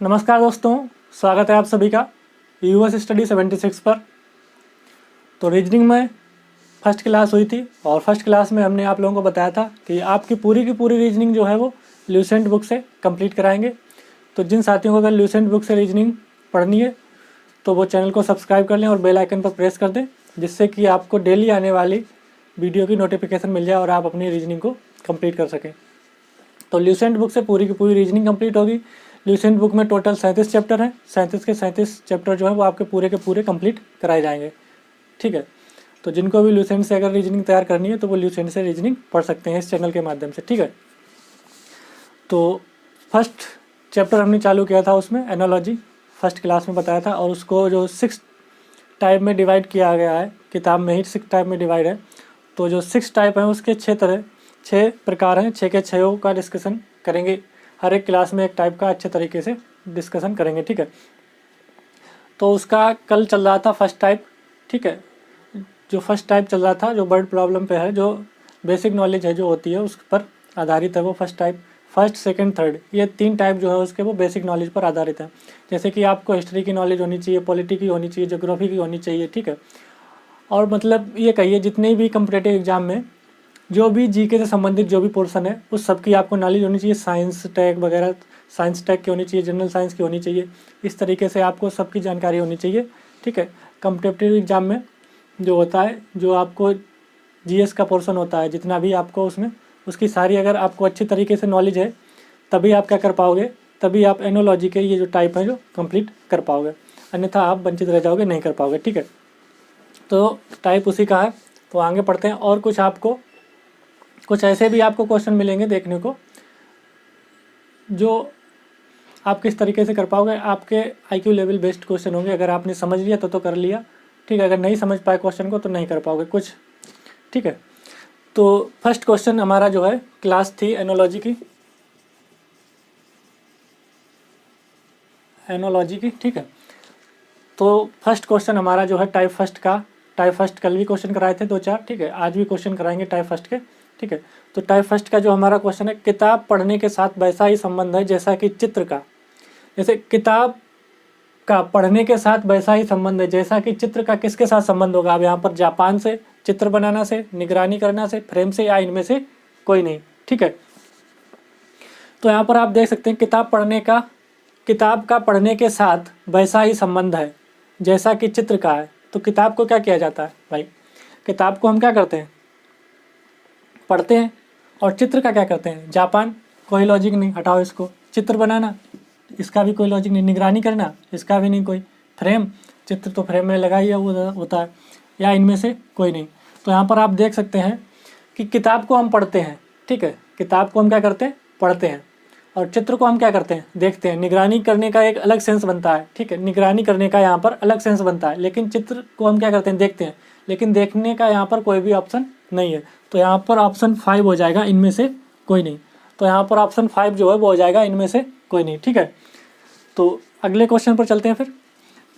नमस्कार दोस्तों, स्वागत है आप सभी का यूएस स्टडी 76 पर। तो रीजनिंग में फर्स्ट क्लास हुई थी और फर्स्ट क्लास में हमने आप लोगों को बताया था कि आपकी पूरी की पूरी रीजनिंग जो है वो ल्यूसेंट बुक से कंप्लीट कराएंगे। तो जिन साथियों को अगर ल्यूसेंट बुक से रीजनिंग पढ़नी है तो वो चैनल को सब्सक्राइब कर लें और बेल आइकन पर प्रेस कर दें, जिससे कि आपको डेली आने वाली वीडियो की नोटिफिकेशन मिल जाए और आप अपनी रीजनिंग को कंप्लीट कर सकें। तो ल्यूसेंट बुक से पूरी की पूरी रीजनिंग कंप्लीट होगी। ल्यूसेंट बुक में टोटल 37 चैप्टर हैं। 37 के 37 चैप्टर जो है वो आपके पूरे के पूरे कंप्लीट कराए जाएंगे। ठीक है, तो जिनको भी ल्यूसेंट से अगर रीजनिंग तैयार करनी है तो वो ल्यूसेंट से रीजनिंग पढ़ सकते हैं इस चैनल के माध्यम से। ठीक है, तो फर्स्ट चैप्टर हमने चालू किया था, उसमें एनालॉजी फर्स्ट क्लास में बताया था और उसको जो 6 टाइप में डिवाइड किया गया है, किताब में ही 6 टाइप में डिवाइड है। तो जो 6 टाइप हैं उसके 6 प्रकार हैं, 6 के 6 का डिस्कशन करेंगे। हर एक क्लास में एक टाइप का अच्छे तरीके से डिस्कशन करेंगे। ठीक है, तो उसका कल चल रहा था फर्स्ट टाइप। ठीक है, जो फर्स्ट टाइप चल रहा था जो वर्ड प्रॉब्लम पे है, जो बेसिक नॉलेज है जो होती है उस पर आधारित है वो first type. First, second, third, ये 3 टाइप जो है उसके वो बेसिक नॉलेज पर आधारित है। जैसे कि आपको हिस्ट्री की नॉलेज होनी चाहिए, पॉलिटी की होनी चाहिए, ज्योग्राफी की होनी चाहिए। ठीक है, और मतलब ये कहिए जितने भी कम्पिटेटिव एग्जाम में जो भी जीके से संबंधित जो भी पोर्शन है उस सब की आपको नॉलेज होनी चाहिए। साइंस टैग वगैरह, साइंस टैग की होनी चाहिए, जनरल साइंस की होनी चाहिए। इस तरीके से आपको सबकी जानकारी होनी चाहिए। ठीक है, कम्पिटेटिव एग्जाम में जो होता है, जो आपको जीएस का पोर्शन होता है, जितना भी आपको उसमें उसकी सारी अगर आपको अच्छी तरीके से नॉलेज है तभी आप क्या कर पाओगे, तभी आप एनोलॉजी के ये जो टाइप है जो कंप्लीट कर पाओगे, अन्यथा आप वंचित रह जाओगे, नहीं कर पाओगे। ठीक है, तो टाइप उसी का है। तो आगे पढ़ते हैं। और कुछ ऐसे भी आपको क्वेश्चन मिलेंगे देखने को जो आप किस तरीके से कर पाओगे। आपके आईक्यू लेवल बेस्ड क्वेश्चन होंगे। अगर आपने समझ लिया तो कर लिया। ठीक है, अगर नहीं समझ पाए क्वेश्चन को तो नहीं कर पाओगे कुछ। ठीक है, तो फर्स्ट क्वेश्चन हमारा जो है क्लास थी एनोलॉजी की। ठीक है, तो फर्स्ट क्वेश्चन हमारा जो है टाइप फर्स्ट कल भी क्वेश्चन कराए थे 2-4। ठीक है, आज भी क्वेश्चन कराएंगे टाइप फर्स्ट के। ठीक है, तो टाइप फर्स्ट का जो हमारा क्वेश्चन है, किताब पढ़ने के साथ वैसा ही संबंध है जैसा कि चित्र का। जैसे किताब का पढ़ने के साथ वैसा ही संबंध है जैसा कि चित्र का किसके साथ संबंध होगा। अब यहाँ पर जापान से, चित्र बनाना से, निगरानी करना से, फ्रेम से, या इनमें से कोई नहीं। ठीक है, तो यहाँ पर आप देख सकते हैं किताब का पढ़ने के साथ वैसा ही संबंध है जैसा कि चित्र का है। तो किताब को क्या किया जाता है भाई, किताब को हम क्या करते हैं, पढ़ते हैं। और चित्र का क्या करते हैं, जापान, कोई लॉजिक नहीं, हटाओ इसको। चित्र बनाना, इसका भी कोई लॉजिक नहीं। निगरानी करना, इसका भी नहीं कोई। फ्रेम, चित्र तो फ्रेम में लगा ही होता है, या इनमें से कोई नहीं। तो यहाँ पर आप देख सकते हैं कि किताब को हम पढ़ते हैं। ठीक है, किताब को हम क्या करते हैं, पढ़ते हैं। और चित्र को हम क्या करते हैं, देखते हैं। निगरानी करने का एक अलग सेंस बनता है। ठीक है, निगरानी करने का यहाँ पर अलग सेंस बनता है, लेकिन चित्र को हम क्या करते हैं, देखते हैं। लेकिन देखने का यहाँ पर कोई भी ऑप्शन नहीं है। तो यहाँ पर ऑप्शन 5 हो जाएगा, इनमें से कोई नहीं। तो यहाँ पर ऑप्शन 5 जो है वो हो जाएगा, इनमें से कोई नहीं। ठीक है, तो अगले क्वेश्चन पर चलते हैं फिर।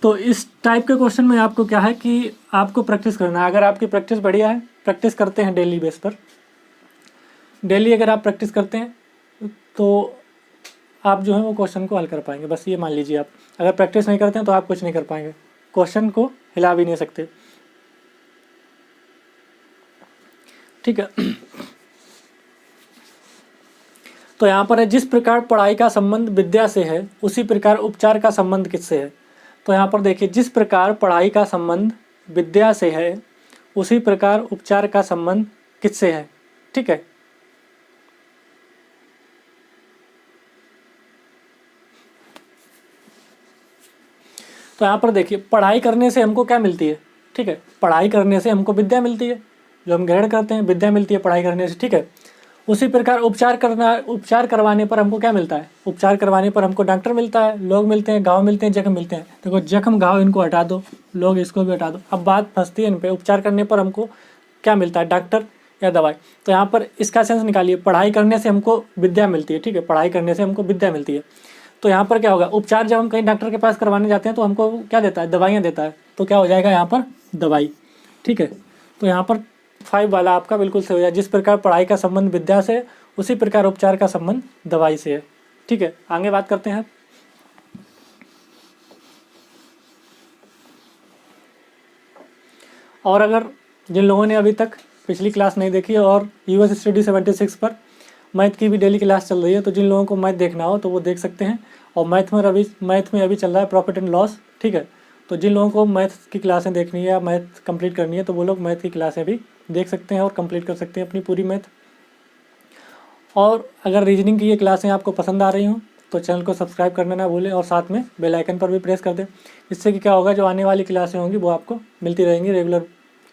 तो इस टाइप के क्वेश्चन में आपको क्या है कि आपको प्रैक्टिस करना है। अगर आपकी प्रैक्टिस बढ़िया है, प्रैक्टिस करते हैं डेली बेस पर, डेली अगर आप प्रैक्टिस करते हैं तो आप जो है वो क्वेश्चन को हल कर पाएंगे। बस ये मान लीजिए, आप अगर प्रैक्टिस नहीं करते हैं तो आप कुछ नहीं कर पाएंगे, क्वेश्चन को हिला भी नहीं सकते। ठीक है, तो यहाँ पर है, जिस प्रकार पढ़ाई का संबंध विद्या से है उसी प्रकार उपचार का संबंध किससे है। तो यहाँ पर देखिए, जिस प्रकार पढ़ाई का संबंध विद्या से है उसी प्रकार उपचार का संबंध किससे है। ठीक है, तो यहाँ पर देखिए, पढ़ाई करने से हमको क्या मिलती है। ठीक है, पढ़ाई करने से हमको विद्या मिलती है, जो हम ग्रहण करते हैं, विद्या मिलती है पढ़ाई करने से। ठीक है, उसी प्रकार उपचार करवाने पर हमको क्या मिलता है, उपचार करवाने पर हमको डॉक्टर मिलता है, लोग मिलते हैं, घाव मिलते हैं, जख्म मिलते हैं। देखो, जख्म घाव इनको हटा दो, लोग इसको भी हटा दो। अब बात फंसती है इन पे, उपचार करने पर हमको क्या मिलता है, डॉक्टर या दवाई। तो यहाँ पर इसका सेंस निकालिए, पढ़ाई करने से हमको विद्या मिलती है। ठीक है, पढ़ाई करने से हमको विद्या मिलती है। तो यहाँ पर क्या होगा, उपचार जब हम कहीं डॉक्टर के पास करवाने जाते हैं तो हमको क्या देता है, दवाइयाँ देता है। तो क्या हो जाएगा यहाँ पर, दवाई। ठीक है, तो यहाँ पर 5 वाला आपका बिल्कुल सही हो जाए। जिस प्रकार पढ़ाई का संबंध विद्या से उसी प्रकार उपचार का संबंध दवाई से है। ठीक है, आगे बात करते हैं। और अगर जिन लोगों ने अभी तक पिछली क्लास नहीं देखी है और यूएस स्टडी 76 पर मैथ की भी डेली क्लास चल रही है, तो जिन लोगों को मैथ देखना हो तो वो देख सकते हैं। और मैथ में अभी चल रहा है प्रॉफिट एंड लॉस, ठीक है। तो जिन लोगों को मैथ की क्लासें देखनी है या मैथ कंप्लीट करनी है तो वो लोग मैथ की क्लासें भी देख सकते हैं और कंप्लीट कर सकते हैं अपनी पूरी मैथ। और अगर रीजनिंग की ये क्लासें आपको पसंद आ रही हों तो चैनल को सब्सक्राइब करना ना भूलें और साथ में बेल आइकन पर भी प्रेस कर दें। इससे कि क्या होगा, जो आने वाली क्लासें होंगी वो आपको मिलती रहेंगी रेगुलर,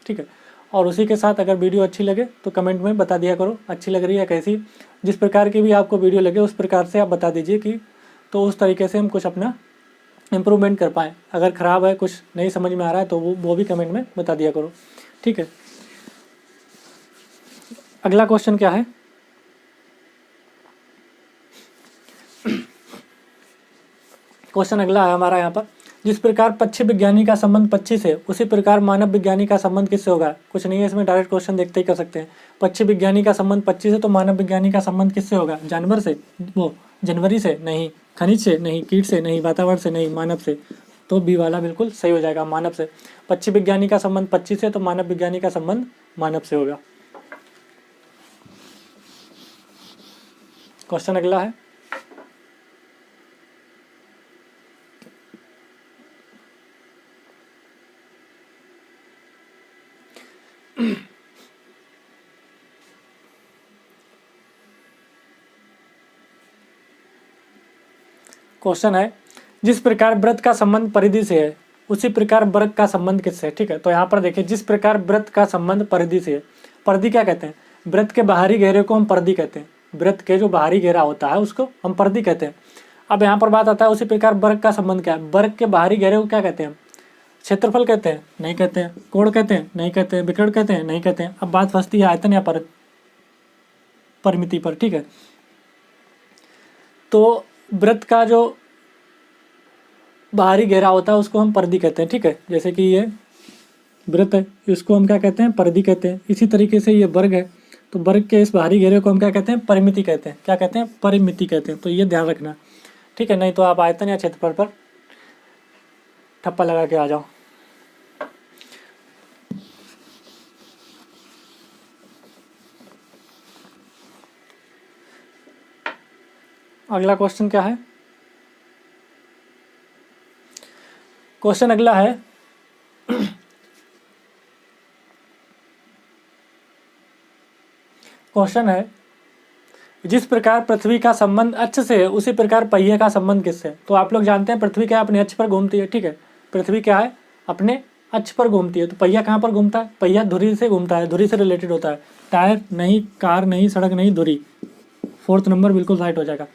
ठीक है। और उसी के साथ अगर वीडियो अच्छी लगे तो कमेंट में बता दिया करो अच्छी लग रही है कैसी, जिस प्रकार की भी आपको वीडियो लगे उस प्रकार से आप बता दीजिए कि, तो उस तरीके से हम कुछ अपना इम्प्रूवमेंट कर पाएँ। अगर ख़राब है, कुछ नहीं समझ में आ रहा है तो वो भी कमेंट में बता दिया करो, ठीक है। अगला क्वेश्चन क्या है, क्वेश्चन अगला है हमारा यहाँ पर, जिस प्रकार पक्षी विज्ञानी का संबंध पक्षी से उसी प्रकार मानव विज्ञानी का संबंध किससे होगा। कुछ नहीं है इसमें, डायरेक्ट क्वेश्चन देखते ही कर सकते हैं। पक्षी विज्ञानी का संबंध पक्षी से, तो मानव विज्ञानी का संबंध किससे होगा। जानवर से, वो जनवरी से नहीं, खनिज से नहीं, कीट से नहीं, वातावरण से नहीं, मानव से। तो बी वाला बिल्कुल सही हो जाएगा, मानव से। पक्षी विज्ञानी का संबंध पक्षी से, तो मानव विज्ञानी का संबंध मानव से होगा। क्वेश्चन अगला है, क्वेश्चन है, जिस प्रकार व्रत का संबंध परिधि से है उसी प्रकार वर्ग का संबंध किससे है। ठीक है, तो यहाँ पर देखिए, जिस प्रकार व्रत का संबंध परिधि से है। परिधि क्या कहते हैं, व्रत के बाहरी घेरे को हम परिधि कहते हैं। व्रत के जो बाहरी घेरा होता है उसको हम परिधि कहते हैं। अब यहाँ पर बात आता है उसी प्रकार वर्ग का संबंध क्या है। वर्ग के बाहरी घेरे को क्या कहते हैं, क्षेत्रफल कहते हैं, नहीं कहते हैं। कोण कहते हैं, नहीं कहते हैं। विकर्ण कहते हैं, नहीं कहते हैं। अब बात फंसती है आयतन या परिमिति पर। ठीक है, तो व्रत का जो बाहरी घेरा होता है उसको हम परिधि कहते हैं। ठीक है, जैसे कि ये व्रत है, इसको हम क्या कहते हैं, परिधि कहते हैं। इसी तरीके से ये वर्ग है, तो वर्ग के इस बाहरी घेरे को हम क्या कहते हैं, परिमिति कहते हैं। क्या कहते हैं, परिमिति कहते हैं। तो ये ध्यान रखना, ठीक है, नहीं तो आप आयतन या क्षेत्रफल पर ठप्पा लगा के आ जाओ। अगला क्वेश्चन क्या है, क्वेश्चन अगला है, क्वेश्चन है, जिस प्रकार पृथ्वी का संबंध अक्ष से है उसी प्रकार पहिए का संबंध किससे है। तो आप लोग जानते हैं पृथ्वी क्या है, अपने अक्ष पर घूमती है। ठीक है, पृथ्वी क्या है, अपने अक्ष पर घूमती है। तो पहिया कहाँ पर घूमता है, पहिया धुरी से घूमता है, धुरी से रिलेटेड होता है। टायर नहीं, कार नहीं, सड़क नहीं, धुरी। 4th नंबर बिल्कुल राइट हो जाएगा।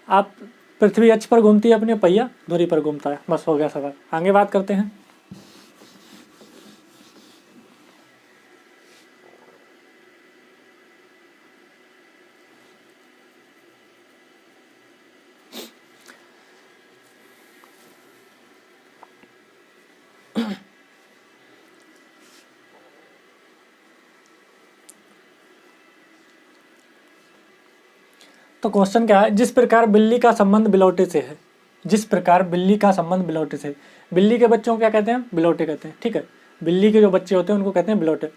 आप पृथ्वी अक्ष पर घूमती है, अपने पहिया धुरी पर घूमता है। बस हो गया सवाल। आगे बात करते हैं। तो क्वेश्चन क्या है, जिस प्रकार बिल्ली का संबंध बिलौटे से है। जिस प्रकार बिल्ली का संबंध बिलौटे से, बिल्ली के बच्चों को क्या कहते हैं, बिलौटे कहते हैं। ठीक है, बिल्ली के जो बच्चे होते हैं उनको कहते हैं बिलौटे।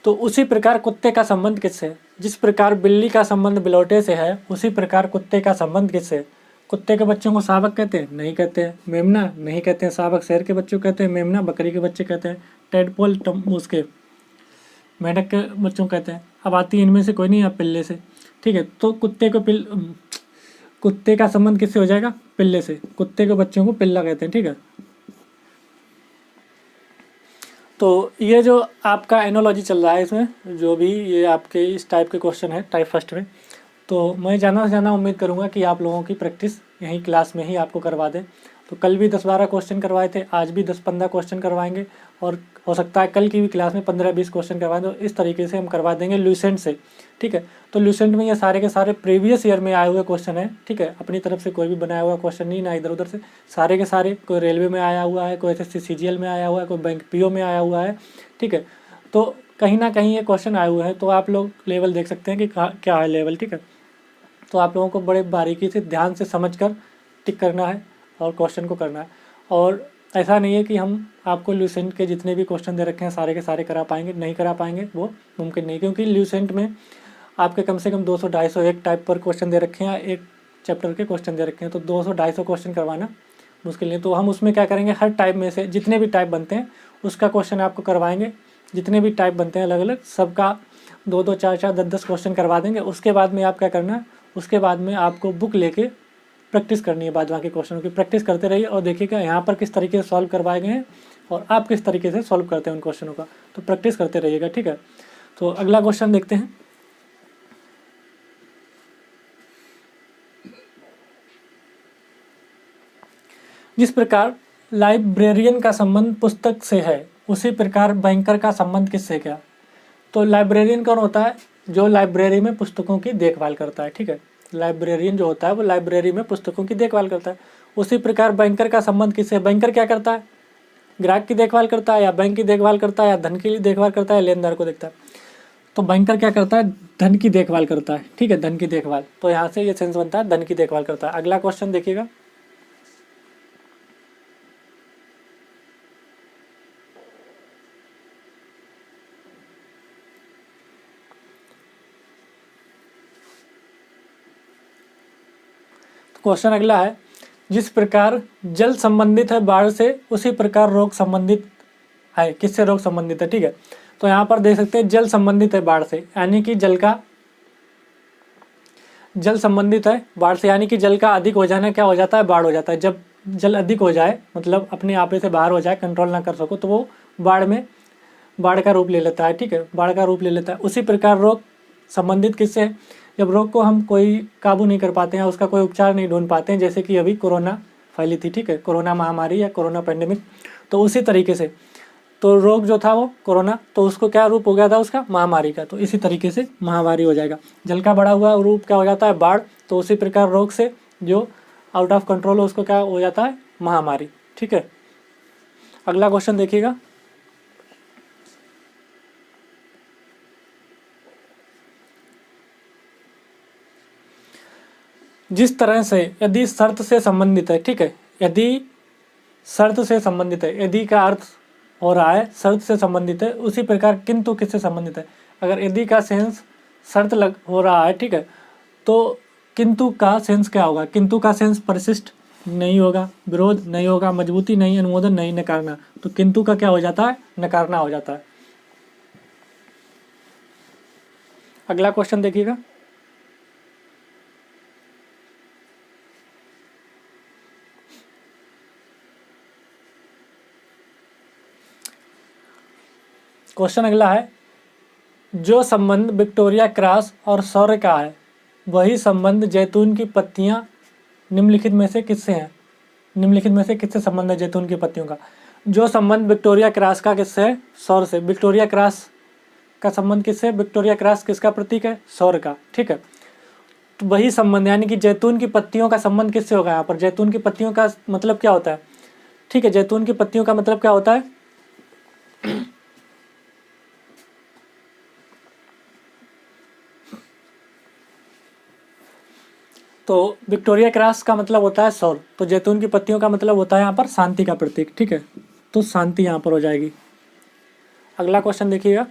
तो उसी प्रकार कुत्ते का संबंध किससे है। जिस प्रकार बिल्ली का संबंध बिलौटे से है उसी प्रकार कुत्ते का संबंध किससे है। कुत्ते के बच्चों को शावक कहते हैं, नहीं कहते हैं। मेमना नहीं कहते हैं। शावक शेर के बच्चों कहते हैं, मेमना बकरी के बच्चे कहते हैं। टेडपोल उसके मेंढक के बच्चों कहते हैं। अब आती है इनमें से कोई नहीं, अब पिल्ले से। ठीक है, तो कुत्ते का संबंध किससे हो जाएगा, पिल्ले से। कुत्ते के बच्चों को पिल्ला कहते हैं। ठीक है, तो ये जो आपका एनोलॉजी चल रहा है, इसमें जो भी ये आपके इस टाइप के क्वेश्चन है टाइप फर्स्ट में, तो मैं जाना उम्मीद करूँगा कि आप लोगों की प्रैक्टिस यहीं क्लास में ही आपको करवा दें। तो कल भी 10-12 क्वेश्चन करवाए थे, आज भी 10-15 क्वेश्चन करवाएंगे और हो सकता है कल की भी क्लास में 15-20 क्वेश्चन करवाएं। तो इस तरीके से हम करवा देंगे ल्यूसेंट से। ठीक है, तो ल्यूसेंट में ये सारे के सारे प्रीवियस ईयर में आए हुए क्वेश्चन है। ठीक है, अपनी तरफ से कोई भी बनाया हुआ क्वेश्चन नहीं, ना इधर उधर से, सारे के सारे। कोई रेलवे में आया हुआ है, कोई SSC CGL में आया हुआ है, कोई बैंक PO में आया हुआ है। ठीक है, तो कहीं ना कहीं ये क्वेश्चन आए हुए हैं, तो आप लोग लेवल देख सकते हैं कि क्या है लेवल। ठीक है, तो आप लोगों को बड़े बारीकी से ध्यान से समझकर टिक करना है और क्वेश्चन को करना है। और ऐसा नहीं है कि हम आपको ल्यूसेंट के जितने भी क्वेश्चन दे रखे हैं सारे के सारे करा पाएंगे, नहीं करा पाएंगे, वो मुमकिन नहीं, क्योंकि ल्यूसेंट में आपके कम से कम 200-250 एक टाइप पर क्वेश्चन दे रखे हैं, एक चैप्टर के क्वेश्चन दे रखे हैं, तो 200-250 क्वेश्चन करवाना मुश्किल नहीं। तो हम उसमें क्या करेंगे, हर टाइप में से जितने भी टाइप बनते हैं उसका क्वेश्चन आपको करवाएंगे। जितने भी टाइप बनते हैं अलग अलग, सबका 2-2, 4-4, 10-10 क्वेश्चन करवा देंगे। उसके बाद में आप क्या करना है, उसके बाद में आपको बुक लेके प्रैक्टिस करनी है, बाद बाकी क्वेश्चनों की प्रैक्टिस करते रहिए और देखिएगा यहाँ पर किस तरीके से सॉल्व करवाए गए हैं और आप किस तरीके से सॉल्व करते हैं उन क्वेश्चनों का, तो प्रैक्टिस करते रहिएगा, ठीक है। तो अगला क्वेश्चन देखते हैं। जिस प्रकार लाइब्रेरियन का संबंध पुस्तक से है, उसी प्रकार बैंकर का संबंध किससे क्या। तो लाइब्रेरियन कौन होता है, जो लाइब्रेरी में पुस्तकों की देखभाल करता है, ठीक है। लाइब्रेरियन जो होता है वो लाइब्रेरी में पुस्तकों की देखभाल करता है। उसी प्रकार बैंकर का संबंध किससे, बैंकर क्या करता है, ग्राहक की देखभाल करता है या बैंक की देखभाल करता है या धन की देखभाल करता है, लेनदार को देखता है। तो बैंकर क्या करता है, धन की देखभाल करता है, ठीक है, धन की देखभाल। तो यहाँ से ये सेंस बनता है, धन की देखभाल करता है। अगला क्वेश्चन देखिएगा। क्वेश्चन अगला है, जिस प्रकार जल संबंधित है बाढ़ से, उसी प्रकार रोग संबंधित है, किससे रोग संबंधित है, ठीक है। तो यहाँ पर देख सकते हैं जल संबंधित है बाढ़ से, यानी कि जल संबंधित है बाढ़ से, यानी कि जल का अधिक हो जाना क्या हो जाता है, बाढ़ हो जाता है। जब जल अधिक हो जाए, मतलब अपने आपे से बाहर हो जाए, कंट्रोल ना कर सको, तो वो बाढ़ का रूप ले लेता है, ठीक है, बाढ़ का रूप ले लेता है। उसी प्रकार रोग संबंधित किससे है, जब रोग को हम कोई काबू नहीं कर पाते हैं, उसका कोई उपचार नहीं ढूंढ पाते हैं, जैसे कि अभी कोरोना फैली थी, ठीक है, कोरोना महामारी या कोरोना पैंडेमिक। तो उसी तरीके से तो रोग जो था वो कोरोना, तो उसको क्या रूप हो गया था उसका, महामारी का। तो इसी तरीके से महामारी हो जाएगा। जल का बढ़ा हुआ रूप क्या हो जाता है, बाढ़। तो उसी प्रकार रोग से जो आउट ऑफ कंट्रोल हो उसको क्या हो जाता है, महामारी, ठीक है। अगला क्वेश्चन देखिएगा। जिस तरह से यदि शर्त से संबंधित है, ठीक है, यदि शर्त से संबंधित है, यदि का अर्थ हो रहा है शर्त से संबंधित है, उसी प्रकार किंतु किससे संबंधित है। अगर यदि का सेंस शर्त लग हो रहा है, ठीक है, तो किंतु का सेंस क्या होगा, किंतु का सेंस परिशिष्ट नहीं होगा, विरोध नहीं होगा, मजबूती नहीं, अनुमोदन नहीं, नकारना। तो किंतु का क्या हो जाता है, नकारना हो जाता है। अगला क्वेश्चन देखिएगा। क्वेश्चन अगला है, जो संबंध विक्टोरिया क्रॉस और सौर्य का है, वही संबंध जैतून की पत्तियां निम्नलिखित में से किससे हैं। निम्नलिखित में से किससे संबंध है जैतून की पत्तियों का। जो संबंध विक्टोरिया क्रॉस का किससे है, सौर्य से। विक्टोरिया क्रॉस का संबंध किससे, विक्टोरिया क्रॉस किसका प्रतीक है, सौर्य का, ठीक है। तो वही संबंध, यानी कि जैतून की पत्तियों का संबंध किससे होगा। यहाँ पर जैतून की पत्तियों का मतलब क्या होता है, ठीक है, जैतून की पत्तियों का मतलब क्या होता है, तो विक्टोरिया क्रॉस का मतलब होता है सौर, तो जैतून की पत्तियों का मतलब होता है यहाँ पर शांति का प्रतीक, ठीक है। तो शांति यहाँ पर हो जाएगी। अगला क्वेश्चन देखिएगा।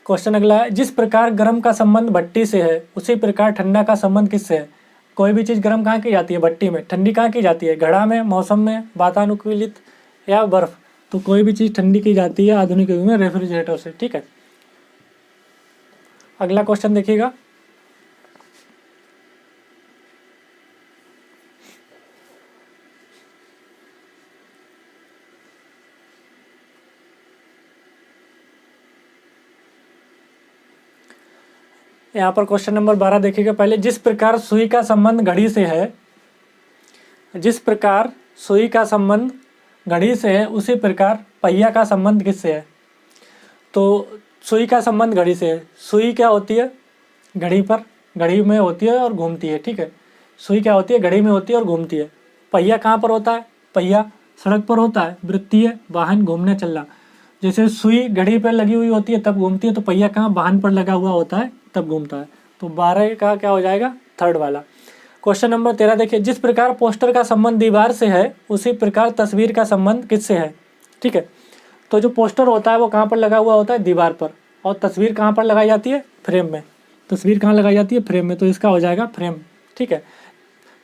क्वेश्चन अगला है, जिस प्रकार गर्म का संबंध भट्टी से है, उसी प्रकार ठंडा का संबंध किससे है। कोई भी चीज़ गर्म कहाँ की जाती है, भट्टी में। ठंडी कहाँ की जाती है, घड़ा में, मौसम में, वातानुकूलित या बर्फ। तो कोई भी चीज़ ठंडी की जाती है आधुनिक युग में रेफ्रिजरेटर से, ठीक है। अगला क्वेश्चन देखिएगा। यहाँ पर क्वेश्चन नंबर 12 देखिएगा पहले। जिस प्रकार सुई का संबंध घड़ी से है, जिस प्रकार सुई का संबंध घड़ी से है, उसी प्रकार पहिया का संबंध किससे है। तो सुई का संबंध घड़ी से है। सुई क्या होती है, घड़ी में होती है और घूमती है, ठीक है। सुई क्या होती है, घड़ी में होती है और घूमती है। पहिया कहाँ पर होता है, पहिया सड़क पर होता है। वृत्तीय वाहन घूमने चलना, जैसे सुई घड़ी पर लगी हुई होती है तब घूमती है, तो पहिया कहाँ, वाहन पर लगा हुआ होता है तब घूमता है। तो 12 का क्या हो जाएगा, थर्ड वाला। क्वेश्चन नंबर 13 देखिए, जिस प्रकार पोस्टर का संबंध दीवार से है उसी प्रकार तस्वीर का संबंध किससे है। ठीक है, तो जो पोस्टर होता है वो कहाँ पर लगा हुआ होता है, दीवार पर, और तस्वीर कहाँ पर लगाई जाती है, फ्रेम में। तस्वीर कहाँ लगाई जाती है, फ्रेम में, तो इसका हो जाएगा फ्रेम। ठीक है,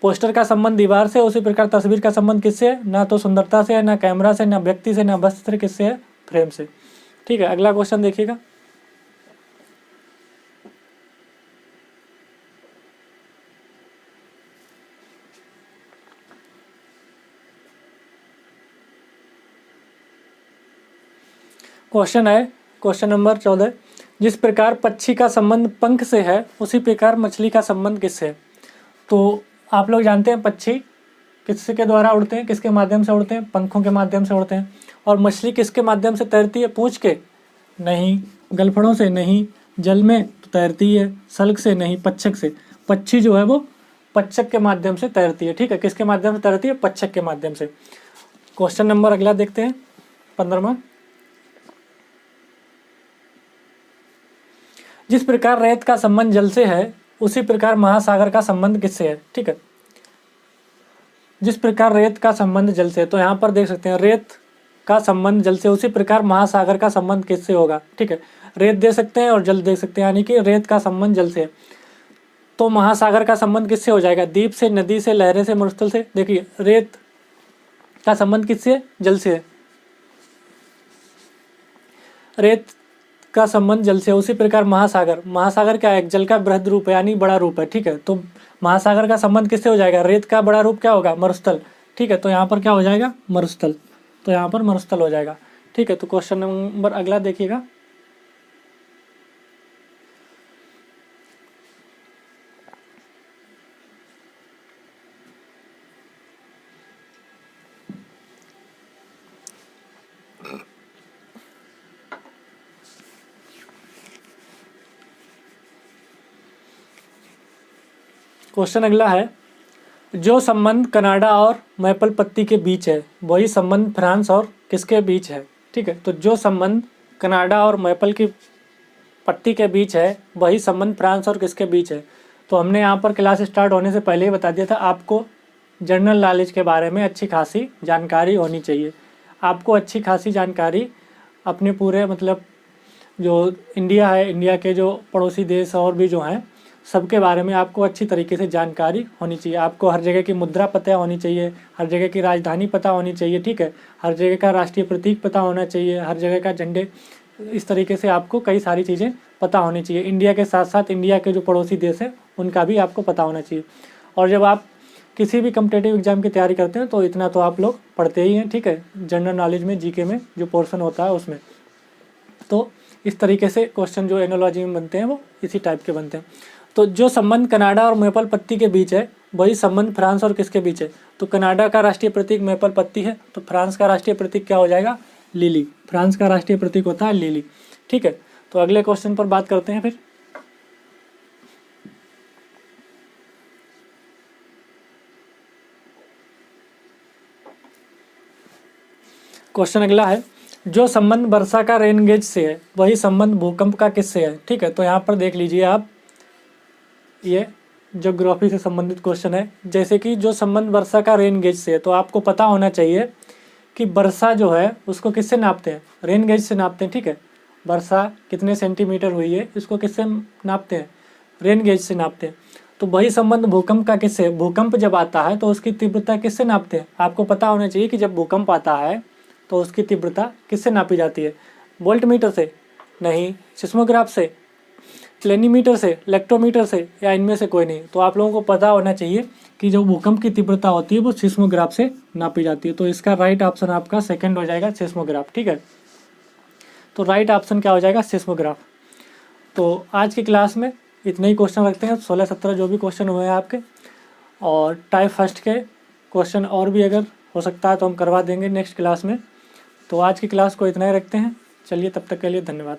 पोस्टर का संबंध दीवार से, उसी प्रकार तस्वीर का संबंध किससे है, ना तो सुंदरता से है, ना कैमरा से, ना व्यक्ति से, ना वस्तु से, किससे है, फ्रेम से। ठीक है, अगला क्वेश्चन देखिएगा। क्वेश्चन है क्वेश्चन नंबर 14, जिस प्रकार पक्षी का संबंध पंख से है उसी प्रकार मछली का संबंध किससे है। तो आप लोग जानते हैं पक्षी किसके द्वारा उड़ते हैं, किसके माध्यम से उड़ते हैं, पंखों के माध्यम से उड़ते हैं। और मछली किसके माध्यम से तैरती है, पूंछ के नहीं, गलफड़ों से नहीं, जल में तो तैरती है, सल्क से नहीं, पच्छक से। पक्षी जो है वो पच्छक के माध्यम से तैरती है। ठीक है, किसके माध्यम से तैरती है, पच्छक के माध्यम से। क्वेश्चन नंबर अगला देखते हैं 15वां, जिस प्रकार रेत का संबंध जल से है उसी प्रकार महासागर का संबंध किससे है। ठीक है, जिस प्रकार रेत का संबंध जल से है, तो यहाँ पर देख सकते हैं रेत का संबंध जल से, उसी प्रकार महासागर का संबंध किससे होगा। ठीक है, रेत दे सकते हैं और जल दे सकते हैं, यानी कि रेत का संबंध जल से है, तो महासागर का संबंध किससे हो जाएगा, द्वीप से, नदी से, लहरें से, मरुस्थल से। देखिए रेत का संबंध किससे है, जल से है, रेत का संबंध जल से, उसी प्रकार महासागर, महासागर क्या है, जल का बृहद रूप है, यानी बड़ा रूप है। ठीक है, तो महासागर का संबंध किससे हो जाएगा, रेत का बड़ा रूप क्या होगा, मरुस्थल। ठीक है, तो यहाँ पर क्या हो जाएगा, मरुस्थल, तो यहाँ पर मरुस्थल हो जाएगा। ठीक है, तो क्वेश्चन नंबर अगला देखिएगा। क्वेश्चन अगला है, जो संबंध कनाडा और मैपल पत्ती के बीच है वही संबंध फ्रांस और किसके बीच है। ठीक है, तो जो संबंध कनाडा और मैपल की पट्टी के बीच है वही संबंध फ्रांस और किसके बीच है। तो हमने यहाँ पर क्लास स्टार्ट होने से पहले ही बता दिया था, आपको जनरल नॉलेज के बारे में अच्छी खासी जानकारी होनी चाहिए। आपको अच्छी खासी जानकारी अपने पूरे मतलब जो इंडिया है, इंडिया के जो पड़ोसी देश और भी जो हैं सबके बारे में आपको अच्छी तरीके से जानकारी होनी चाहिए। आपको हर जगह की मुद्रा पता होनी चाहिए, हर जगह की राजधानी पता होनी चाहिए। ठीक है, हर जगह का राष्ट्रीय प्रतीक पता होना चाहिए, हर जगह का झंडे, इस तरीके से आपको कई सारी चीज़ें पता होनी चाहिए। इंडिया के साथ साथ इंडिया के जो पड़ोसी देश हैं उनका भी आपको पता होना चाहिए। और जब आप किसी भी कम्पिटेटिव एग्जाम की तैयारी करते हैं तो इतना तो आप लोग पढ़ते ही हैं। ठीक है, जनरल नॉलेज में, जीके में जो पोर्शन होता है उसमें, तो इस तरीके से क्वेश्चन जो एनोलॉजी में बनते हैं वो इसी टाइप के बनते हैं। तो जो संबंध कनाडा और मैपल पत्ती के बीच है वही संबंध फ्रांस और किसके बीच है। तो कनाडा का राष्ट्रीय प्रतीक मैपल पत्ती है, तो फ्रांस का राष्ट्रीय प्रतीक क्या हो जाएगा, लिली। फ्रांस का राष्ट्रीय प्रतीक होता है लिली। ठीक है, तो अगले क्वेश्चन पर बात करते हैं फिर। क्वेश्चन अगला है, जो संबंध वर्षा का रेन गेज से है वही संबंध भूकंप का किससे है। ठीक है, तो यहाँ पर देख लीजिए आप, ये ज्योग्राफी से संबंधित क्वेश्चन है। जैसे कि जो संबंध वर्षा का रेन गेज से है, तो आपको पता होना चाहिए कि वर्षा जो है उसको किससे नापते हैं, रेन गेज से नापते हैं। ठीक है, वर्षा कितने सेंटीमीटर हुई है इसको किससे नापते हैं, रेन गेज से नापते हैं। तो वही संबंध भूकंप का किससे, भूकंप जब आता है तो उसकी तीव्रता किससे नापते हैं। आपको पता होना चाहिए कि जब भूकंप आता है तो उसकी तीव्रता किससे नापी जाती है, वोल्ट मीटर से नहीं, सिस्मोग्राफ से, प्लेनीमीटर से, इलेक्ट्रोमीटर से, या इनमें से कोई नहीं। तो आप लोगों को पता होना चाहिए कि जो भूकंप की तीव्रता होती है वो सिस्मोग्राफ से नापी जाती है। तो इसका राइट ऑप्शन आपका सेकंड हो जाएगा, सिस्मोग्राफ। ठीक है, तो राइट ऑप्शन क्या हो जाएगा, सिस्मोग्राफ। तो आज की क्लास में इतने ही क्वेश्चन रखते हैं, 16-17 जो भी क्वेश्चन हुए हैं आपके, और टाइप फर्स्ट के क्वेश्चन और भी अगर हो सकता है तो हम करवा देंगे नेक्स्ट क्लास में। तो आज की क्लास को इतना ही रखते हैं। चलिए, तब तक के लिए धन्यवाद।